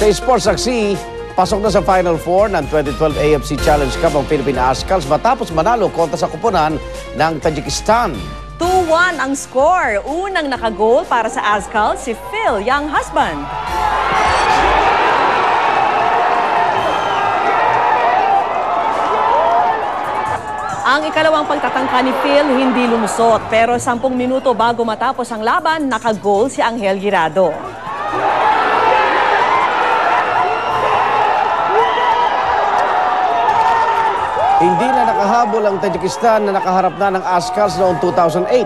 Sa Sports Saksi, pasok na sa Final Four ng 2012 AFC Challenge Cup ang Philippine Azkals matapos manalo kontra sa koponan ng Tajikistan. 2-1 ang score. Unang nakagol para sa Azkals si Phil Young Husband. Ang ikalawang pagtatangka ni Phil hindi lumusot pero 10 minuto bago matapos ang laban, nakagol si Angel Girado. Hindi na nakahabol ang Tajikistan na nakaharap na ng Azkals noong 2008.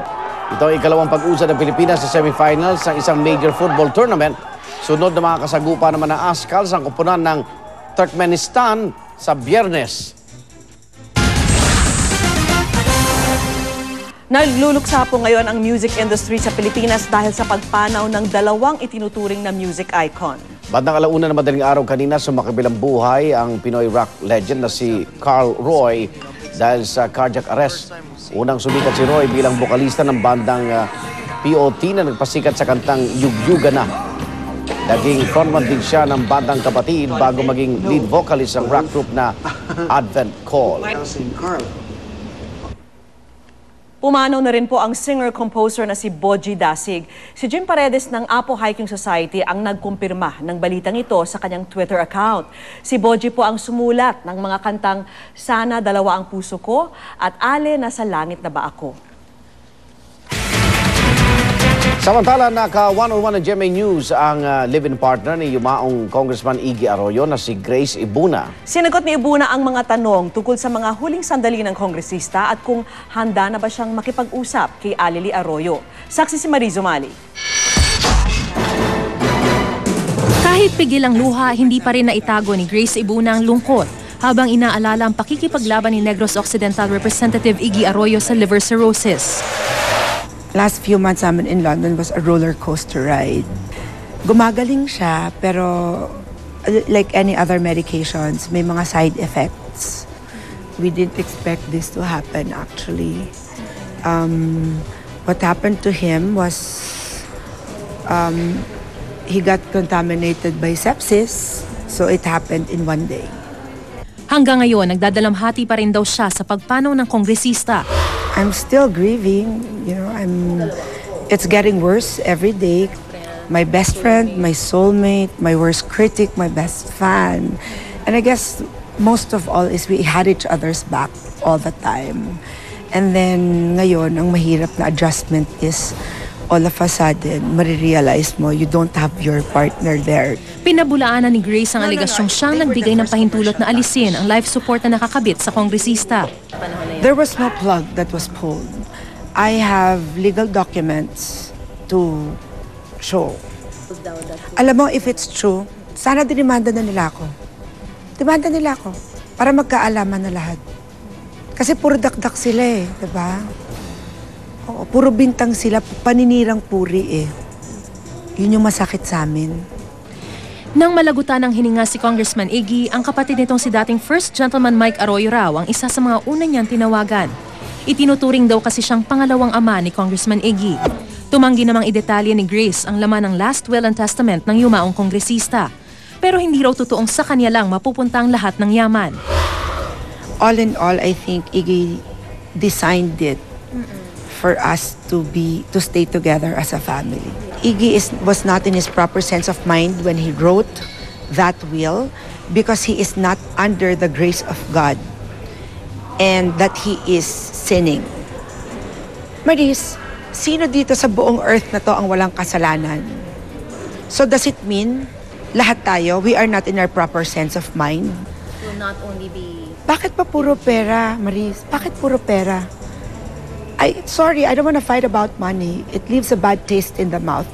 Ito ang ikalawang pag-usad ng Pilipinas sa semifinals ng isang major football tournament. Sunod na mga kasagupa naman ng Azkals ang koponan ng Turkmenistan sa Biyernes. Nagluluksa po ngayon ang music industry sa Pilipinas dahil sa pagpanaw ng dalawang itinuturing na music icon. Bandang alauna na madaling araw kanina, sumakabilang buhay ang Pinoy rock legend na si Carl Roy dahil sa cardiac arrest. Unang sumikat si Roy bilang bokalista ng bandang POT na nagpasikat sa kantang Yugyuga Na. Naging frontman din siya ng bandang Kapatid bago maging lead vocalist ng rock group na Advent Call. Pumanaw na rin po ang singer-composer na si Boji Dasig. Si Jim Paredes ng Apo Hiking Society ang nagkumpirma ng balitang ito sa kanyang Twitter account. Si Boji po ang sumulat ng mga kantang Sana Dalawa Ang Puso Ko at Ale Nasa Langit Na Ba Ako. Samantala, naka-1-on-1 ng GMA News ang live-in partner ni yumaong Congressman Iggy Arroyo na si Grace Ibuna. Sinagot ni Ibuna ang mga tanong tungkol sa mga huling sandali ng kongresista at kung handa na ba siyang makipag-usap kay Aleli Arroyo. Saksi si Marizo Mali. Kahit pigil ang luha, hindi pa rin naitago ni Grace Ibuna ang lungkot habang inaalala ang pakikipaglaban ni Negros Occidental Representative Iggy Arroyo sa liver cirrhosis. Last few months namin in London was a roller coaster ride. Gumagaling siya, pero like any other medications, may mga side effects. We didn't expect this to happen actually. What happened to him was he got contaminated by sepsis, so it happened in one day. Hanggang ngayon, nagdadalamhati pa rin daw siya sa pagpanaw ng kongresista. I'm still grieving, you know, it's getting worse every day. My best friend, my soulmate, my worst critic, my best fan. And I guess most of all is we had each other's back all the time. And then ngayon, ang mahirap na adjustment is all of a sudden, marirealize mo, you don't have your partner there. Pinabulaanan ni Grace ang aligasyong siyang nagbigay ng pahintulot na alisin ang life support na nakakabit sa kongresista. There was no plug that was pulled. I have legal documents to show. Alam mo, if it's true, sana dinimanda na nila ako. Demanda nila ako para magkaalaman na lahat. Kasi puro dakdak sila eh, diba? Oo, puro bintang sila, paninirang puri eh. Yun yung masakit sa amin. Nang malagutan ng hininga si Congressman Iggy, ang kapatid nitong si dating First Gentleman Mike Arroyo raw ang isa sa mga una niyang tinawagan. Itinuturing daw kasi siyang pangalawang ama ni Congressman Iggy. Tumanggi namang idetalye ni Grace ang laman ng last will and testament ng yumaong kongresista. Pero hindi raw totoong sa kanya lang mapupunta ang lahat ng yaman. All in all, I think Iggy designed it for us to stay together as a family. Iggy was not in his proper sense of mind when he wrote that will because he is not under the grace of God and that he is sinning. Maris, sino dito sa buong earth na to ang walang kasalanan? So does it mean lahat tayo, we are not in our proper sense of mind? Will not only be... Bakit pa puro pera, Maris? Bakit puro pera? Sorry, I don't want to fight about money. It leaves a bad taste in the mouth.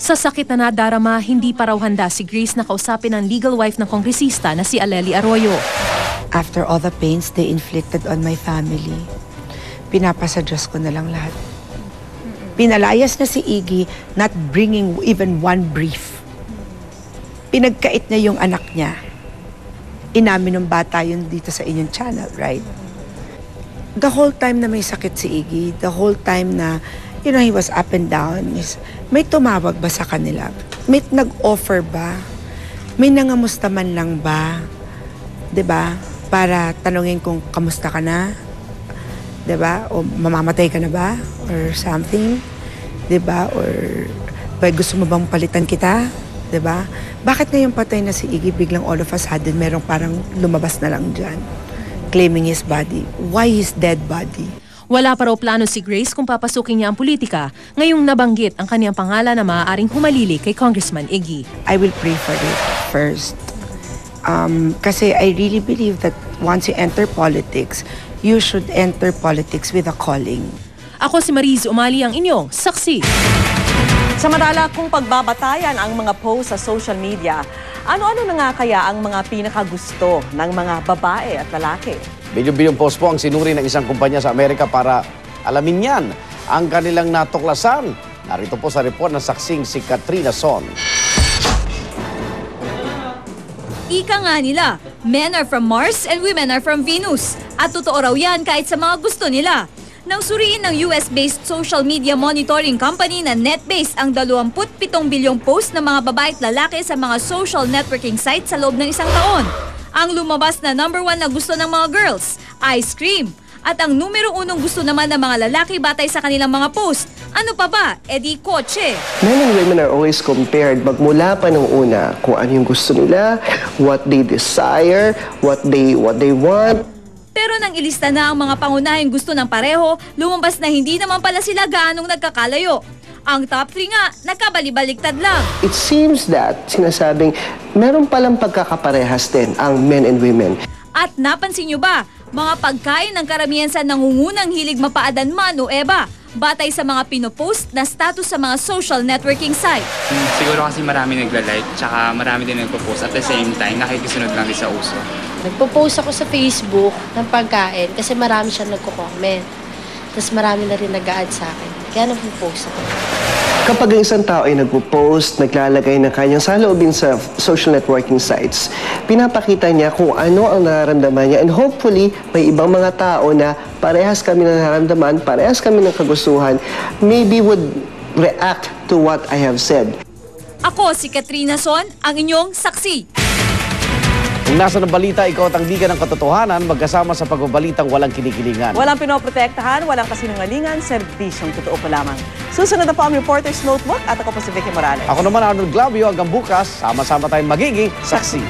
Sa sakit na nadarama, hindi pa raw handa si Grace na kausapin ang legal wife ng kongresista na si Aleli Arroyo. After all the pains they inflicted on my family, pinapasa Diyos ko na lang lahat. Pinalayas na si Iggy, not bringing even one brief. Pinagkait niya yung anak niya. Inamin ng bata yun dito sa inyong channel, right? The whole time na may sakit si Iggy, the whole time na, you know, he was up and down, may tumawag ba sa kanila? May nag-offer ba may nangamusta man lang ba? 'Di ba? Para tanungin kung kamusta ka na? 'Di ba? O mamamatay ka na ba? Or something? 'Di ba? Or gusto mo bang palitan kita? 'Di ba? Bakit ngayon patay na si Iggy, biglang all of a sudden merong parang lumabas na lang dyan, claiming his body? Why his dead body? Wala pa raw plano si Grace kung papasukin niya ang politika, ngayong nabanggit ang kaniyang pangalan na maaaring humalili kay Congressman Iggy. I will pray for it first. Kasi I really believe that once you enter politics, you should enter politics with a calling. Ako si Mariz Umali, ang inyong saksi. Samantala, kung pagbabatayan ang mga post sa social media, ano-ano na nga kaya ang mga pinakagusto ng mga babae at lalaki? Bilyong-bilyong post po ang sinuri ng isang kumpanya sa Amerika para alamin yan ang kanilang natuklasan. Narito po sa report ng saksing si Katrina Son. Ika nga nila, men are from Mars and women are from Venus. At totoo raw yan kahit sa mga gusto nila. Nang suriin ng US-based social media monitoring company na NetBase ang 27 bilyong post ng mga babae at lalaki sa mga social networking sites sa loob ng isang taon. Ang lumabas na number 1 na gusto ng mga girls, ice cream. At ang numero 1 gusto naman ng mga lalaki batay sa kanilang mga post. Ano pa ba? Edi kotse. Men and women are always compared magmula pa nung una kung ano yung gusto nila, what they desire, what they want. Pero nang ilista na ang mga pangunahing gusto ng pareho, lumabas na hindi naman pala sila gaanong nagkakalayo. Ang top 3 nga, nagkabali-baliktad lang. It seems that sinasabing meron palang pagkakaparehas din ang men and women. At napansin nyo ba, mga pagkain ng karamihan sa nangungunang hilig mapaadan man o eba, batay sa mga pinopost na status sa mga social networking site. Siguro kasi marami nagla-like, tsaka marami din nagpo-post at the same time, nakikisunod lang din sa uso. Nagpo-post ako sa Facebook ng pagkain kasi marami siyang nagko-comment. Tapos marami na rin nag-a-add sa akin. Kaya nagpo-post ako. Kapag ang isang tao ay nagpo-post, naglalagay ng kanyang saloobin sa social networking sites, pinapakita niya kung ano ang nararamdaman niya, and hopefully may ibang mga tao na parehas kami ng nararamdaman, parehas kami ng kagustuhan, maybe would react to what I have said. Ako si Katrina Son, ang inyong saksi. Kung nasa ng balita, ikaw at ang liga ng katotohanan, magkasama sa pagbabalitang walang kinikilingan. Walang pinoprotektahan, walang kasinungalingan, serbisyong totoo pa lamang. Susunod na po ang Reporter's Notebook at ako po si Vicky Morales. Ako naman, Arnold Glavio, hanggang bukas, sama-sama tayong magiging saksi.